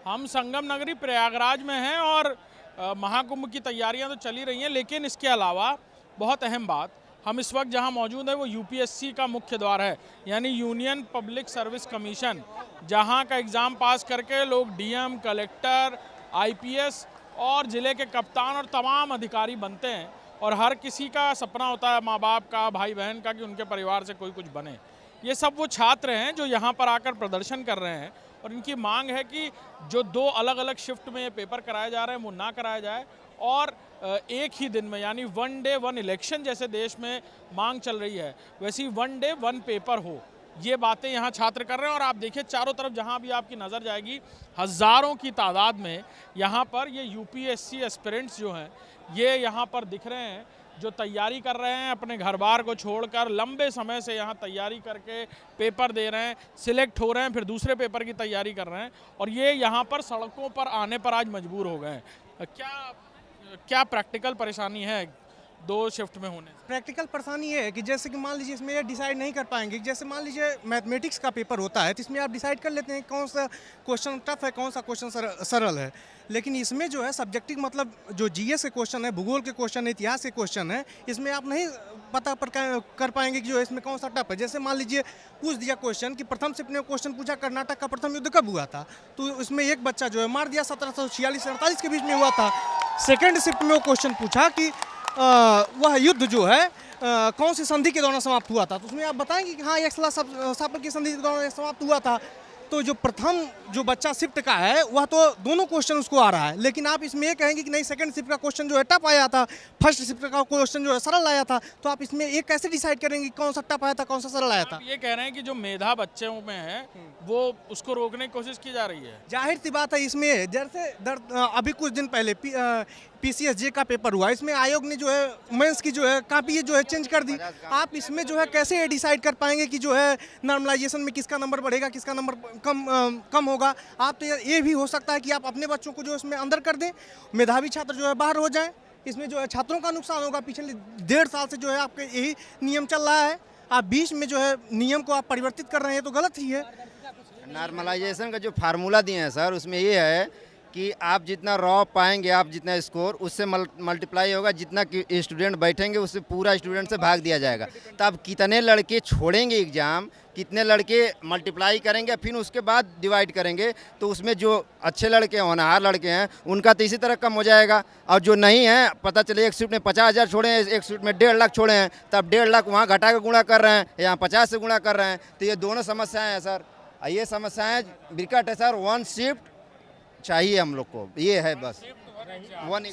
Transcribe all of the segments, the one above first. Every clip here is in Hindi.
हम संगम नगरी प्रयागराज में हैं और महाकुंभ की तैयारियां तो चली रही हैं, लेकिन इसके अलावा बहुत अहम बात, हम इस वक्त जहां मौजूद है वो यूपीएससी का मुख्य द्वार है, यानी यूनियन पब्लिक सर्विस कमीशन, जहां का एग्ज़ाम पास करके लोग डीएम, कलेक्टर, आईपीएस और ज़िले के कप्तान और तमाम अधिकारी बनते हैं। और हर किसी का सपना होता है, माँ बाप का, भाई बहन का, कि उनके परिवार से कोई कुछ बने। ये सब वो छात्र हैं जो यहाँ पर आकर प्रदर्शन कर रहे हैं और इनकी मांग है कि जो 2 अलग अलग शिफ्ट में ये पेपर कराए जा रहे हैं वो ना कराया जाए और एक ही दिन में, यानी 1 डे 1 इलेक्शन जैसे देश में मांग चल रही है, वैसी 1 डे 1 पेपर हो। ये बातें यहाँ छात्र कर रहे हैं। और आप देखिए चारों तरफ जहाँ भी आपकी नज़र जाएगी, हज़ारों की तादाद में यहाँ पर ये यूपीएससी एस्पिरेंट्स जो हैं ये यहाँ पर दिख रहे हैं, जो तैयारी कर रहे हैं, अपने घर बार को छोड़कर लंबे समय से यहाँ तैयारी करके पेपर दे रहे हैं, सिलेक्ट हो रहे हैं, फिर दूसरे पेपर की तैयारी कर रहे हैं और ये यहाँ पर सड़कों पर आने पर आज मजबूर हो गए हैं। क्या प्रैक्टिकल परेशानी है 2 शिफ्ट में होने से? प्रैक्टिकल परेशानी ये है कि जैसे कि मान लीजिए इसमें ये डिसाइड नहीं कर पाएंगे, जैसे मान लीजिए मैथमेटिक्स का पेपर होता है तो इसमें आप डिसाइड कर लेते हैं कौन सा क्वेश्चन टफ है, कौन सा क्वेश्चन सरल है। लेकिन इसमें जो है सब्जेक्टिव, मतलब जो जीएस के क्वेश्चन है, भूगोल के क्वेश्चन है, इतिहास के क्वेश्चन है, इसमें आप नहीं पता कर पाएंगे कि जो इसमें कौन सा टफ है। जैसे मान लीजिए पूछ दिया क्वेश्चन कि प्रथम शिफ्ट में क्वेश्चन पूछा कर्नाटक का प्रथम युद्ध कब हुआ था, तो उसमें एक बच्चा जो है मार दिया 1746-47 के बीच में हुआ था। सेकेंड शिफ्ट में वो क्वेश्चन पूछा कि वह युद्ध जो है कौन सी संधि के दौरान समाप्त हुआ था, तो उसमें आप बताएंगे कि हाँ एक शासन की संधि के दौरान समाप्त हुआ था। तो जो प्रथम जो बच्चा शिफ्ट का है वह तो दोनों क्वेश्चन उसको आ रहा है, लेकिन आप इसमें ये कहेंगे कि नहीं सेकंड शिफ्ट का क्वेश्चन जो है टफ आया था, फर्स्ट शिफ्ट का क्वेश्चन जो है सरल आया था, तो आप इसमें एक कैसे डिसाइड करेंगे कौन सा टफ आया था, कौन सा सरल आया था? ये कह रहे हैं कि जो मेधा बच्चों में है वो उसको रोकने की कोशिश की जा रही है। जाहिर सी बात है, इसमें जैसे अभी कुछ दिन पहले पीसीएसजे का पेपर हुआ, इसमें आयोग ने जो है मेंस की जो है कापी जो है चेंज कर दी। आप इसमें जो है कैसे ये डिसाइड कर पाएंगे कि जो है नॉर्मलाइजेशन में किसका नंबर बढ़ेगा, किसका नंबर कम होगा? आप तो ये भी हो सकता है कि आप अपने बच्चों को जो इसमें अंदर कर दें, मेधावी छात्र जो है बाहर हो जाएं। इसमें जो है छात्रों का नुकसान होगा। पिछले 1.5 साल से जो है आपके यही नियम चल रहा है, आप बीच में जो है नियम को आप परिवर्तित कर रहे हैं, तो गलत ही है। नॉर्मलाइजेशन का जो फार्मूला दिए हैं सर, उसमें ये है कि आप जितना रॉ पाएंगे, आप जितना स्कोर, उससे मल्टीप्लाई होगा, जितना स्टूडेंट बैठेंगे उससे पूरा स्टूडेंट से भाग दिया जाएगा। तब कितने लड़के छोड़ेंगे एग्ज़ाम, कितने लड़के मल्टीप्लाई करेंगे, फिर उसके बाद डिवाइड करेंगे, तो उसमें जो अच्छे लड़के हैं, होनहार लड़के हैं, उनका तो इसी तरह कम हो जाएगा। और जो नहीं है, पता चले एक शिफ्ट में 50,000 छोड़े हैं, एक शिफ्ट में 1.5 लाख छोड़े हैं, तब 1.5 लाख वहाँ घटा के गुणा कर रहे हैं, यहाँ 50 से गुणा कर रहे हैं। तो ये दोनों समस्याएँ हैं सर, ये समस्याएँ विकट है सर। 1 शिफ्ट चाहिए हम लोग को, ये है बस।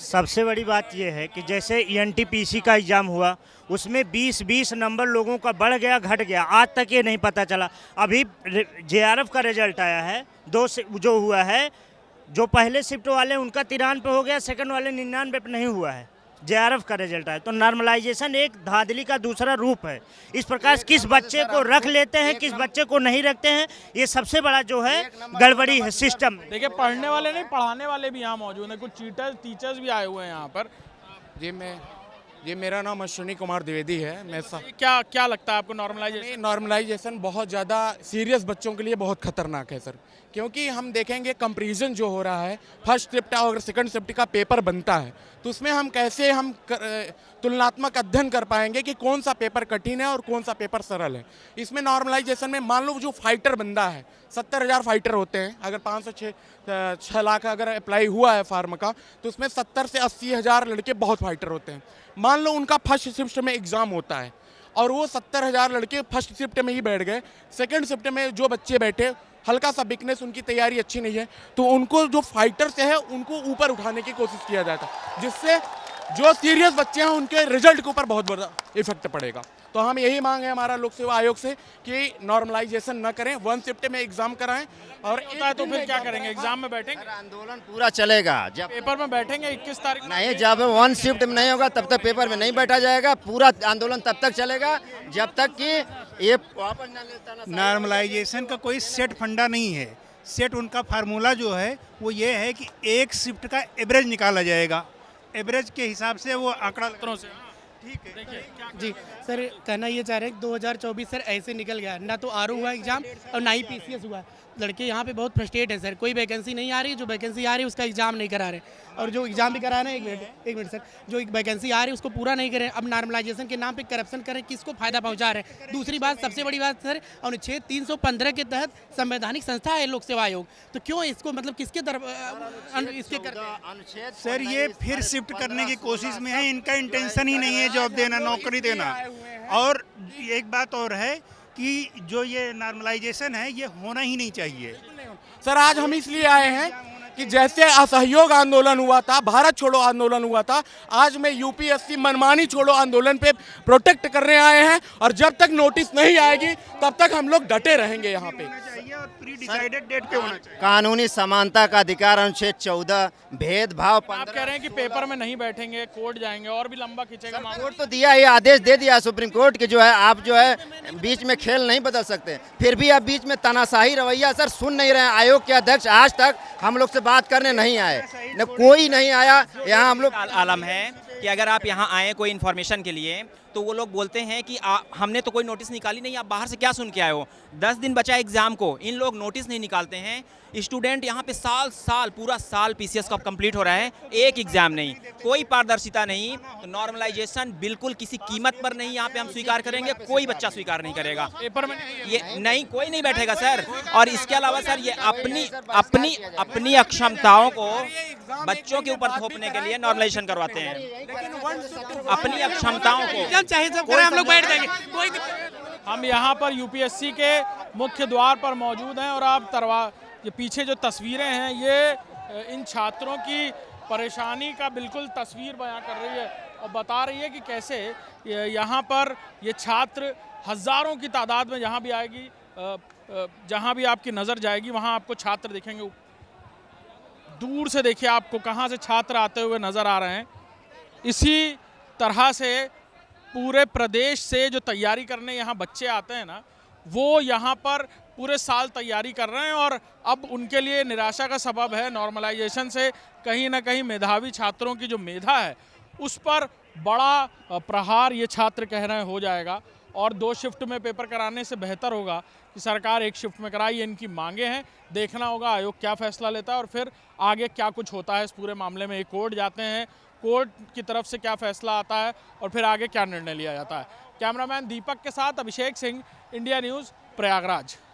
सबसे बड़ी बात यह है कि जैसे एनटीपीसी का एग्ज़ाम हुआ, उसमें 20-20 नंबर लोगों का बढ़ गया, घट गया, आज तक ये नहीं पता चला। अभी जेआरएफ का रिजल्ट आया है, 2 जो हुआ है, जो पहले शिफ्ट वाले उनका 93 पे हो गया, सेकंड वाले 99 पे नहीं हुआ है। जेआरएफ का रिजल्ट आया। तो नॉर्मलाइजेशन एक धांधली का दूसरा रूप है। इस प्रकार किस बच्चे को रख लेते हैं, किस बच्चे को नहीं रखते हैं, ये सबसे बड़ा जो है गड़बड़ी है सिस्टम। देखिए पढ़ने वाले नहीं, पढ़ाने वाले भी यहाँ मौजूद हैं, कुछ टीचर्स भी आए हुए हैं यहाँ पर। जी मेरा नाम अश्विनी कुमार द्विवेदी है। क्या लगता है आपको नॉर्मलाइजेशन बहुत ज़्यादा सीरियस बच्चों के लिए बहुत खतरनाक है सर, क्योंकि हम देखेंगे कंपैरिजन जो हो रहा है, फर्स्ट शिफ्ट और सेकंड शिफ्ट का पेपर बनता है, तो उसमें हम कैसे तुलनात्मक अध्ययन कर पाएंगे कि कौन सा पेपर कठिन है और कौन सा पेपर सरल है। इसमें नॉर्मलाइजेशन में मान लो जो फाइटर बंदा है, 70,000 फाइटर होते हैं, अगर 5 से 6 लाख अगर अप्लाई हुआ है फार्म का, तो उसमें 70 से 80,000 लड़के बहुत फाइटर होते हैं। मान लो उनका फर्स्ट शिफ्ट में एग्ज़ाम होता है और वो 70,000 लड़के फर्स्ट शिफ्ट में ही बैठ गए, सेकंड शिफ्ट में जो बच्चे बैठे, हल्का सा वीकनेस, उनकी तैयारी अच्छी नहीं है, तो उनको जो फाइटर से है उनको ऊपर उठाने की कोशिश किया जाता है, जिससे जो सीरियस बच्चे हैं उनके रिजल्ट के ऊपर बहुत बड़ा इफेक्ट पड़ेगा। तो हम यही मांग है हमारा लोक सेवा आयोग से कि नॉर्मलाइजेशन न करें, 1 शिफ्ट में एग्जाम कराएं। और तो फिर क्या करेंगे, एग्जाम में बैठेंगे? आंदोलन पूरा चलेगा। जब पेपर में बैठेंगे 21 तारीख नहीं, जब 1 शिफ्ट में नहीं होगा तब तक पेपर में नहीं बैठा जाएगा। पूरा आंदोलन तब तक चलेगा जब तक कि ये वापस न लेता। नॉर्मलाइजेशन का कोई सेट फंडा नहीं है। सेट उनका फार्मूला जो है वो ये है कि एक शिफ्ट का एवरेज निकाला जाएगा, एवरेज के हिसाब से वो आंकड़ा सूत्रों से। जी सर, कहना ये चाह रहे हैं कि 2024 सर ऐसे निकल गया, ना तो आरओ हुआ एग्जाम और ना ही पीसीएस हुआ। लड़के यहाँ पे बहुत फ्रस्ट्रेट है सर, कोई वैकेंसी नहीं आ रही, जो वैकेंसी आ रही है उसका एग्जाम नहीं करा रहे, और जो एग्जाम भी करा रहे हैं, एक मिनट सर, जो वैकेंसी आ रही है उसको पूरा नहीं करें, अब नॉर्मलाइजेशन के नाम पे करप्शन करें, किसको फायदा पहुंचा रहे हैं। दूसरी बात, सबसे बड़ी बात सर, अनुच्छेद 315 के तहत संवैधानिक संस्था है लोक सेवा आयोग, तो क्यों इसको मतलब किसके तरफ इसके करते हैं सर ये फिर शिफ्ट करने की कोशिश में है, इनका इंटेंशन ही नहीं है जॉब देना, नौकरी देना। और एक बात और है कि जो ये नॉर्मलाइजेशन है ये होना ही नहीं चाहिए। सर आज हम इसलिए आए हैं कि जैसे असहयोग आंदोलन हुआ था, भारत छोड़ो आंदोलन हुआ था, आज मैं यूपीएससी मनमानी छोड़ो आंदोलन पे प्रोटेक्ट करने आए हैं, और जब तक नोटिस नहीं आएगी तब तक हम लोग डटे रहेंगे यहाँ पे। और प्री डिसाइडेड डेट पे होना चाहिए। कानूनी समानता का अधिकार अनुच्छेद 14, भेदभाव आप 15। कह रहे हैं कि पेपर में नहीं बैठेंगे, कोर्ट जाएंगे और भी लंबा खींचेगा मामला। कोर्ट तो दिया, ये आदेश दे दिया सुप्रीम कोर्ट कि जो है आप जो है बीच में खेल नहीं बदल सकते, फिर भी आप बीच में तानाशाही रवैया सर सुन नहीं रहे हैं। आयोग के अध्यक्ष आज तक हम लोग से बात करने नहीं आए, न कोई नहीं आया यहाँ। हम लोग आलम है कि अगर आप यहाँ आए कोई इन्फॉर्मेशन के लिए तो वो लोग बोलते हैं कि हमने तो कोई नोटिस निकाली नहीं, आप बाहर से क्या सुन के आए हो। 10 दिन बचा एग्जाम को, इन लोग नोटिस नहीं निकालते हैं। स्टूडेंट यहाँ पे साल पूरा साल पीसीएस का कंप्लीट हो रहा है, एक एग्जाम नहीं, कोई पारदर्शिता नहीं। तो नॉर्मलाइजेशन बिल्कुल किसी कीमत पर नहीं यहाँ पे हम स्वीकार करेंगे, कोई बच्चा स्वीकार नहीं करेगा। पेपर में ये नहीं, कोई नहीं बैठेगा सर। और इसके अलावा सर ये अपनी अक्षमताओं को बच्चों के ऊपर थोपने के लिए नॉर्मलाइजेशन करवाते हैं, अपनी अक्षमताओं को। चाहे सब करें, हम लोग बैठ जाएंगे, कोई हम यहाँ पर यूपीएससी के मुख्य द्वार पर मौजूद हैं और आप ये पीछे जो तस्वीरें हैं ये इन छात्रों की परेशानी का बिल्कुल तस्वीर बयां कर रही है और बता रही है कि कैसे यहाँ पर ये छात्र हज़ारों की तादाद में जहाँ भी आएगी, जहाँ भी आपकी नज़र जाएगी वहाँ आपको छात्र दिखेंगे। दूर से देखिए आपको कहाँ से छात्र आते हुए नज़र आ रहे हैं। इसी तरह से पूरे प्रदेश से जो तैयारी करने यहाँ बच्चे आते हैं ना, वो यहाँ पर पूरे साल तैयारी कर रहे हैं और अब उनके लिए निराशा का सबब है। नॉर्मलाइजेशन से कहीं ना कहीं मेधावी छात्रों की जो मेधा है उस पर बड़ा प्रहार ये छात्र कह रहे हैं हो जाएगा, और 2 शिफ्ट में पेपर कराने से बेहतर होगा कि सरकार 1 शिफ्ट में कराए। ये इनकी मांगे हैं, देखना होगा आयोग क्या फैसला लेता है और फिर आगे क्या कुछ होता है इस पूरे मामले में। कोर्ट जाते हैं, कोर्ट की तरफ से क्या फैसला आता है और फिर आगे क्या निर्णय लिया जाता है। कैमरामैन दीपक के साथ अभिषेक सिंह, इंडिया न्यूज़, प्रयागराज।